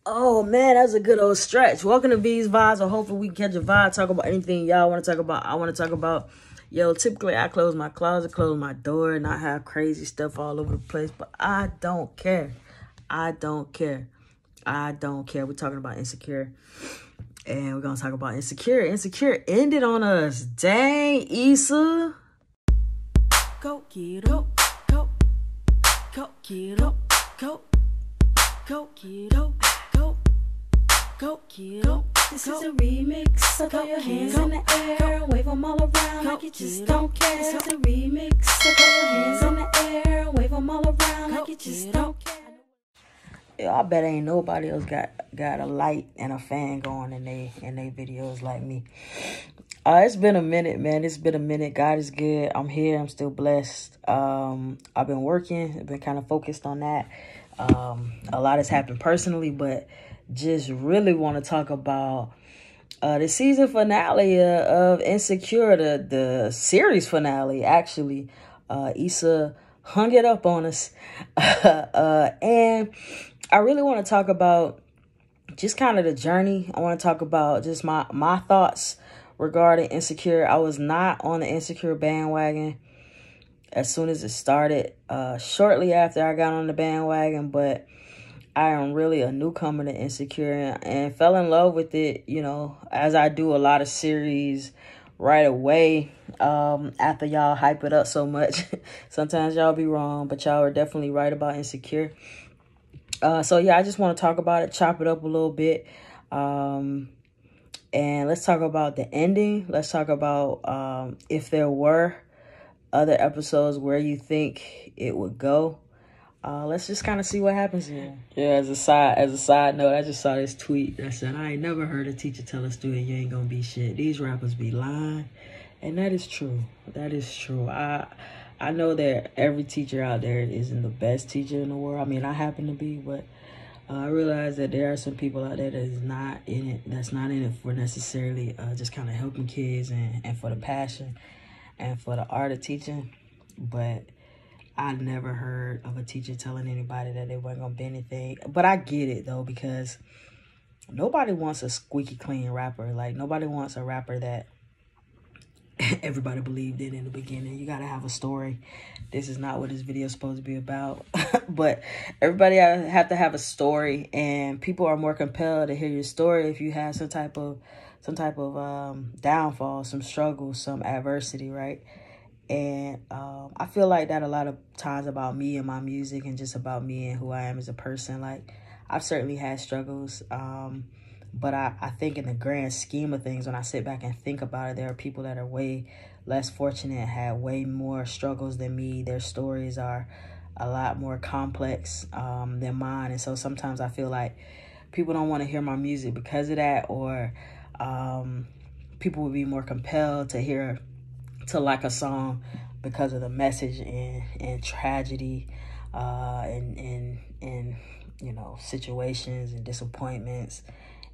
Oh man, that's a good old stretch. Welcome to V's Vibes, or hopefully we can catch a vibe, talk about anything y'all want to talk about. I want to talk about, typically I close my closet, close my door, not have crazy stuff all over the place, but I don't care. I don't care. I don't care. We're talking about Insecure, and we're going to talk about Insecure. Insecure ended on us. Dang, Issa. Go get up, go get up, go get up, go get up. This is a remix, so throw your hands in the air, wave them all around like you just don't care. This is a remix, so throw your hands in the air, wave them all around like you just don't care. Yeah, I bet ain't nobody else got a light and a fan going in they videos like me. It's been a minute, man. It's been a minute. God is good. I'm here. I'm still blessed. I've been working. I've been kind of focused on that. A lot has happened personally, but just really want to talk about the season finale of Insecure, the series finale, actually. Issa hung it up on us. And I really want to talk about just kind of the journey. I want to talk about just my thoughts regarding Insecure. I was not on the Insecure bandwagon as soon as it started, shortly after I got on the bandwagon, but I am really a newcomer to Insecure and fell in love with it, as I do a lot of series right away, after y'all hype it up so much. Sometimes y'all be wrong, but y'all are definitely right about Insecure. So yeah, I just want to talk about it, chop it up a little bit. And let's talk about the ending. Let's talk about if there were other episodes, where you think it would go. Let's just kind of see what happens here. Yeah, as a side note, I just saw this tweet that said, I ain't never heard a teacher tell a student you ain't gonna be shit. These rappers be lying. And that is true. That is true. I know that every teacher out there isn't the best teacher in the world. I mean, I happen to be, but I realize that there are some people out there that is not in it. That's not in it for necessarily just kind of helping kids and for the passion and for the art of teaching. But I never heard of a teacher telling anybody that they weren't going to be anything. But I get it, though, because nobody wants a squeaky clean rapper. Like, nobody wants a rapper that everybody believed in the beginning. You got to have a story. This is not what this video is supposed to be about. But everybody have to have a story, and people are more compelled to hear your story if you have some type of downfall, some struggle, some adversity, right? And I feel like that a lot of times about me and my music, and just about me and who I am as a person. Like, I've certainly had struggles, but I think in the grand scheme of things, when I sit back and think about it, there are people that are way less fortunate, had way more struggles than me. Their stories are a lot more complex than mine. And so sometimes I feel like people don't want to hear my music because of that, or people would be more compelled to like a song because of the message and tragedy and situations and disappointments.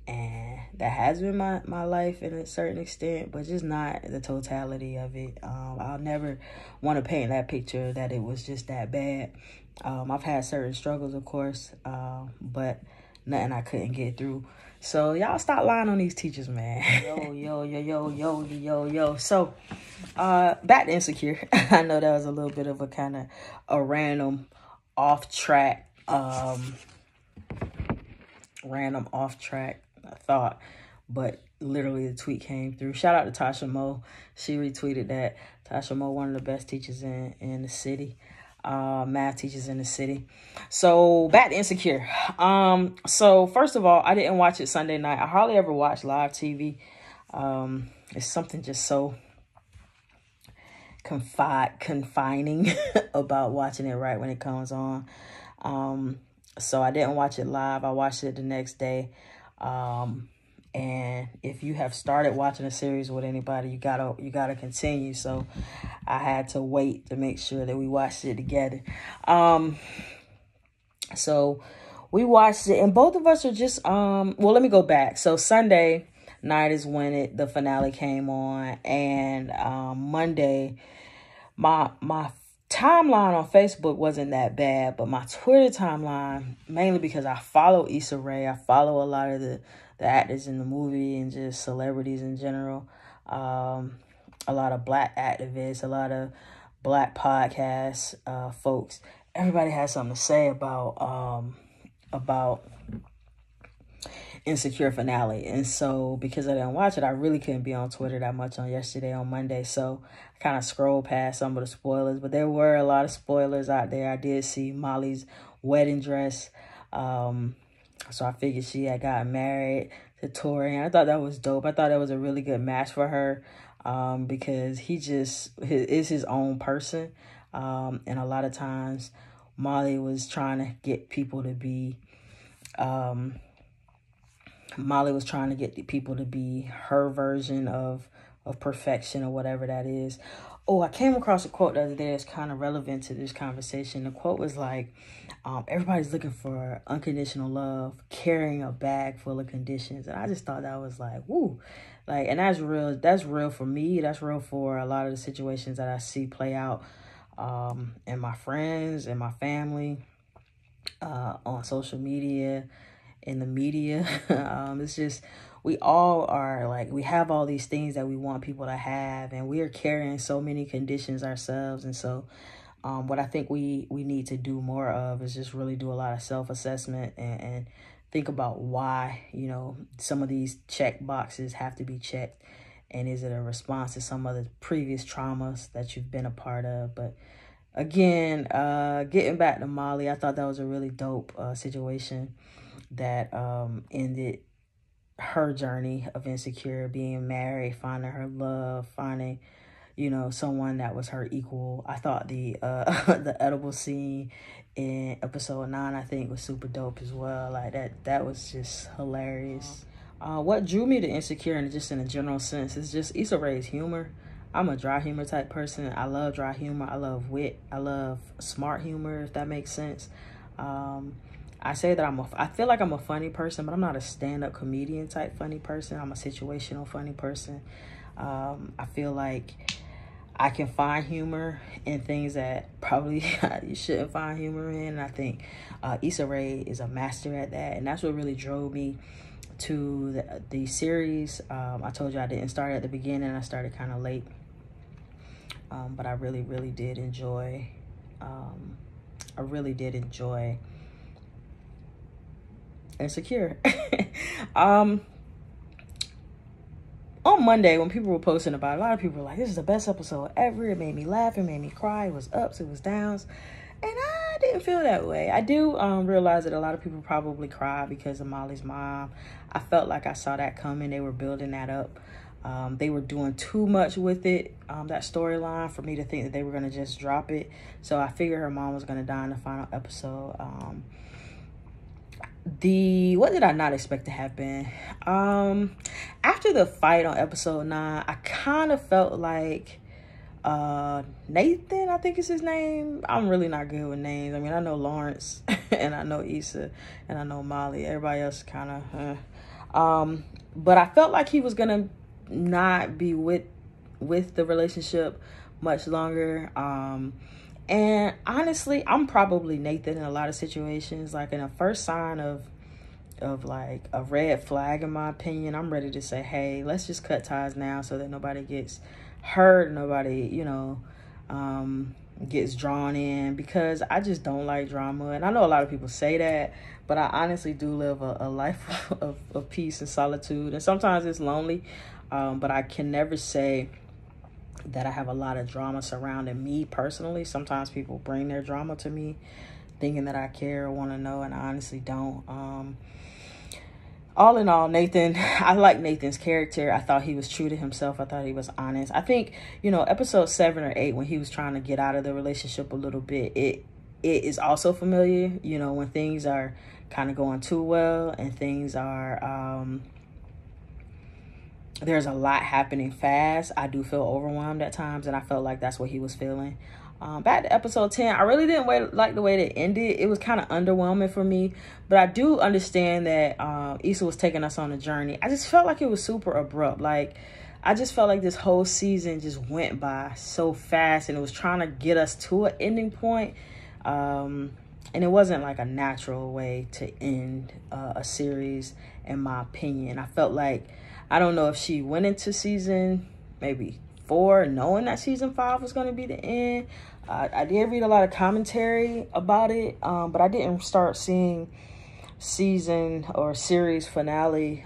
And that has been my life in a certain extent, but just not the totality of it. I'll never want to paint that picture that it was just that bad. I've had certain struggles, of course, but nothing I couldn't get through. So y'all stop lying on these teachers, man. Yo. So back to Insecure. I know that was a little bit of a kind of a random off track thought, but literally the tweet came through. Shout out to Tasha Mo. She retweeted that. Tasha Mo, one of the best teachers in the city, math teachers in the city. So back to Insecure. So first of all, I didn't watch it Sunday night. I hardly ever watch live TV. It's something just so confining about watching it right when it comes on. So I didn't watch it live. I watched it the next day. And if you have started watching a series with anybody, you gotta continue. So I had to wait to make sure that we watched it together. So we watched it, and both of us are just well, let me go back. So Sunday night is when the finale came on, and Monday my timeline on Facebook wasn't that bad, but my Twitter timeline, mainly because I follow Issa Rae, I follow a lot of the actors in the movie and just celebrities in general, a lot of Black activists, a lot of Black podcast folks. Everybody has something to say about Insecure finale. And so because I didn't watch it, I really couldn't be on Twitter that much on Monday. So I kind of scrolled past some of the spoilers, but there were a lot of spoilers out there. I did see Molly's wedding dress. So I figured she had gotten married to Tori, and I thought that was dope. I thought that was a really good match for her, because he is his own person. And a lot of times Molly was trying to get people to be, her version of perfection or whatever that is. Oh, I came across a quote the other day that's kind of relevant to this conversation. The quote was like, everybody's looking for unconditional love, carrying a bag full of conditions. And I just thought that was like, woo. Like, and that's real. That's real for me. That's real for a lot of the situations that I see play out in my friends and my family, on social media, in the media. It's just, we all are like, we have all these things that we want people to have, and we are carrying so many conditions ourselves. And so what I think we need to do more of is just really do a lot of self-assessment and think about why, you know, some of these check boxes have to be checked. And is it a response to some of the previous traumas that you've been a part of? But again, getting back to Molly, I thought that was a really dope situation that ended her journey of Insecure, being married, finding her love, finding, you know, someone that was her equal. I thought the the edible scene in episode 9, I think, was super dope as well. Like that was just hilarious. What drew me to Insecure, and just in a general sense, is just Issa Rae's humor. I'm a dry humor type person. I love dry humor. I love wit. I love smart humor, if that makes sense. I say that I feel like I'm a funny person, but I'm not a stand-up comedian type funny person. I'm a situational funny person. I feel like I can find humor in things that probably you shouldn't find humor in. And I think Issa Rae is a master at that. And that's what really drove me to the series. I told you I didn't start at the beginning. I started kind of late. But I really, really did enjoy, Insecure. On Monday, when people were posting about it, a lot of people were like, this is the best episode ever. It made me laugh. It made me cry. It was ups. It was downs. And I didn't feel that way. I do realize that a lot of people probably cried because of Molly's mom. I felt like I saw that coming. They were building that up. They were doing too much with it, that storyline, for me to think that they were going to just drop it. So I figured her mom was going to die in the final episode. What did I not expect to happen? After the fight on episode 9, I kind of felt like Nathan, I think is his name. I'm really not good with names. I mean, I know Lawrence and I know Issa and I know Molly. Everybody else kind of but I felt like he was gonna not be with the relationship much longer. And honestly, I'm probably Nathan in a lot of situations. Like, in a first sign of like a red flag, in my opinion, I'm ready to say, hey, let's just cut ties now so that nobody gets hurt, nobody, you know, gets drawn in, because I just don't like drama. And I know a lot of people say that, but I honestly do live a life of peace and solitude. And sometimes it's lonely, but I can never say that I have a lot of drama surrounding me personally. Sometimes people bring their drama to me thinking that I care or want to know, and I honestly don't. All in all, Nathan, I like Nathan's character. I thought he was true to himself. I thought he was honest. I think, you know, episode 7 or 8, when he was trying to get out of the relationship a little bit, it is also familiar, you know, when things are kind of going too well and things are there's a lot happening fast. I do feel overwhelmed at times, and I felt like that's what he was feeling. Back to episode 10, I really didn't like the way that it ended. It was kind of underwhelming for me, but I do understand that Issa was taking us on a journey. I just felt like it was super abrupt. Like, I just felt like this whole season just went by so fast, and it was trying to get us to an ending point. And it wasn't like a natural way to end a series, in my opinion. I felt like, I don't know if she went into season maybe 4 knowing that season 5 was going to be the end. I did read a lot of commentary about it, but I didn't start seeing season or series finale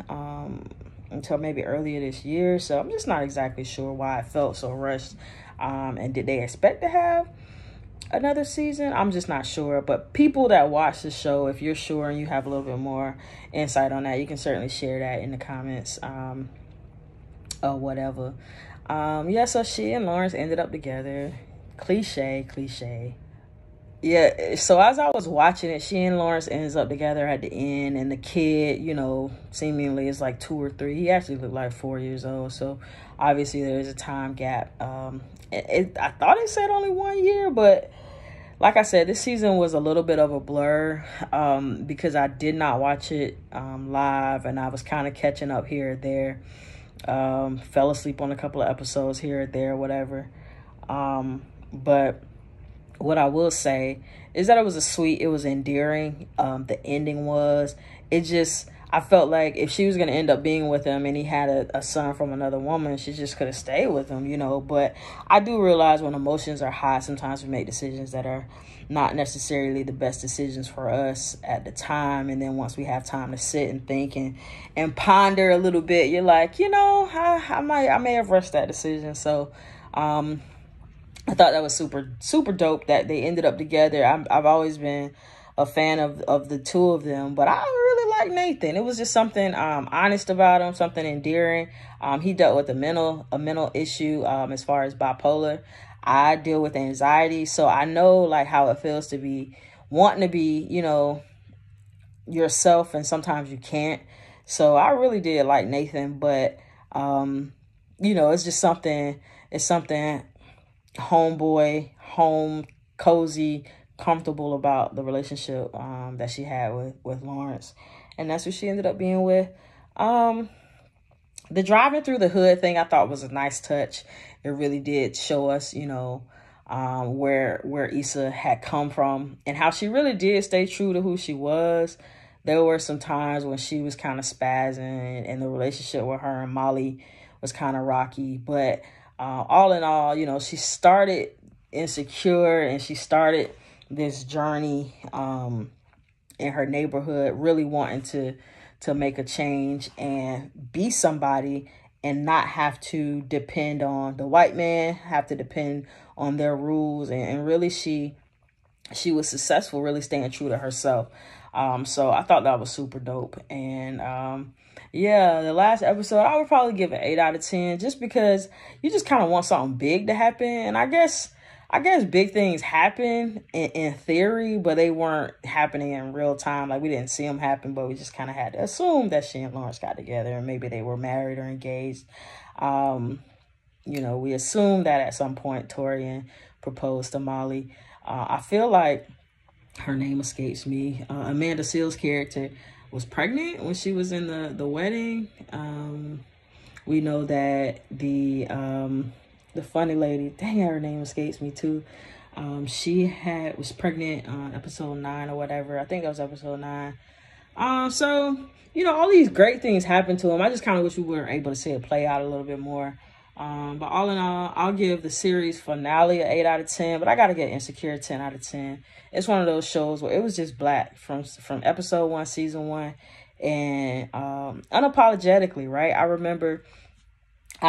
until maybe earlier this year. So I'm just not exactly sure why it felt so rushed. And did they expect to have another season? I'm just not sure. But people that watch the show, if you're sure and you have a little bit more insight on that, you can certainly share that in the comments or whatever. Yeah, so she and Lawrence ended up together. Cliche. Yeah, so as I was watching it, she and Lawrence ends up together at the end, and the kid, you know, seemingly is like 2 or 3. He actually looked like 4 years old, so obviously there is a time gap. I thought it said only 1 year, but like I said, this season was a little bit of a blur because I did not watch it live, and I was kind of catching up here or there. Fell asleep on a couple of episodes here or there, whatever. But what I will say is that it was endearing. The ending was, I felt like if she was going to end up being with him and he had a son from another woman, she just could have stayed with him, you know. But I do realize when emotions are high, sometimes we make decisions that are not necessarily the best decisions for us at the time. And then once we have time to sit and think and ponder a little bit, you're like, you know, I may have rushed that decision. So, I thought that was super dope that they ended up together. I've always been a fan of the two of them, but I really like Nathan. It was just something honest about him, something endearing. He dealt with a mental issue as far as bipolar. I deal with anxiety, so I know like how it feels to be wanting to be, you know, yourself, and sometimes you can't. So I really did like Nathan, but you know, it's just something. It's something homeboy, home, cozy, comfortable about the relationship that she had with Lawrence, and that's who she ended up being with. The driving through the hood thing I thought was a nice touch. It really did show us, you know, where Issa had come from and how she really did stay true to who she was. There were some times when she was kind of spazzing, and the relationship with her and Molly was kind of rocky, but all in all, you know, she started insecure, and she started this journey in her neighborhood, really wanting to make a change and be somebody, and not have to depend on the white man, have to depend on their rules. And really she was successful, really staying true to herself. So I thought that was super dope. And yeah, the last episode, I would probably give it 8 out of 10, just because you just kind of want something big to happen. And I guess big things happen in theory, but they weren't happening in real time. Like, we didn't see them happen, but we just kind of had to assume that she and Lawrence got together, and maybe they were married or engaged. You know, we assumed that at some point Torian proposed to Molly. I feel like, her name escapes me, Amanda Seal's character was pregnant when she was in the wedding. We know that the funny lady, dang, her name escapes me too. She was pregnant on episode 9 or whatever. I think that was episode 9. So, you know, all these great things happened to him. I just kind of wish we were able to see it play out a little bit more. But all in all, I'll give the series finale an 8 out of 10, but I got to get Insecure a 10 out of 10. It's one of those shows where it was just black from episode 1, season 1, and unapologetically, right? I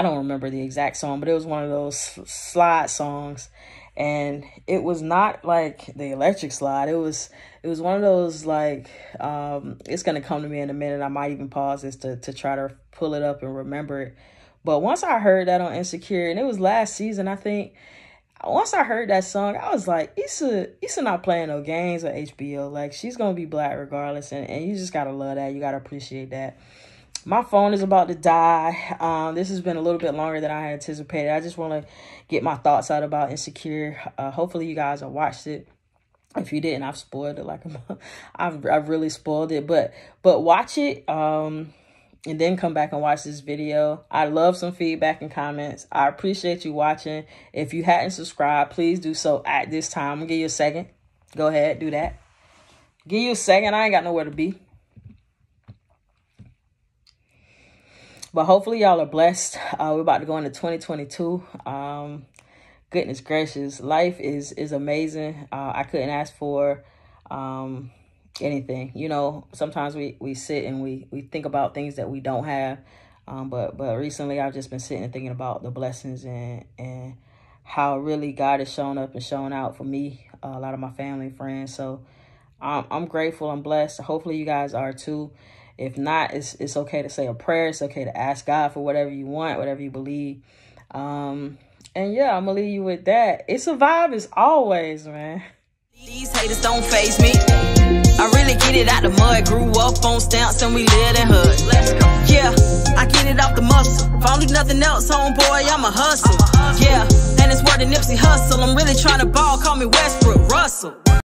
don't remember the exact song, but it was one of those slide songs, and it was not like the electric slide. It was one of those, like, it's going to come to me in a minute. I might even pause this to try to pull it up and remember it. But once I heard that on Insecure, and it was last season, I think, once I heard that song, I was like, Issa not playing no games with HBO. Like, she's going to be black regardless, and you just got to love that. You got to appreciate that. My phone is about to die. This has been a little bit longer than I had anticipated. I just want to get my thoughts out about Insecure. Hopefully you guys have watched it. If you didn't, I've spoiled it. Like, I've really spoiled it. But watch it. and then come back and watch this video. I love some feedback and comments. I appreciate you watching. If you hadn't subscribed, please do so at this time. I'm gonna give you a second. Go ahead, do that. Give you a second. I ain't got nowhere to be. But hopefully y'all are blessed. We're about to go into 2022. Goodness gracious, life is amazing. I couldn't ask for anything. You know, sometimes we sit and we think about things that we don't have. But recently I've just been sitting and thinking about the blessings and how really God has shown up and shown out for me, a lot of my family and friends. So I'm grateful. I'm blessed. Hopefully you guys are too. If not, it's okay to say a prayer. It's okay to ask God for whatever you want, whatever you believe. And yeah, I'm going to leave you with that. It's a vibe as always, man. These haters don't faze me. I really get it out the mud. Grew up on stamps and we lived in hood. Let's go. Yeah, I get it off the muscle. If I don't do nothing else, homeboy, I'm a hustle. Yeah, and it's word of Nipsey Hustle. I'm really trying to ball. Call me Westbrook Russell.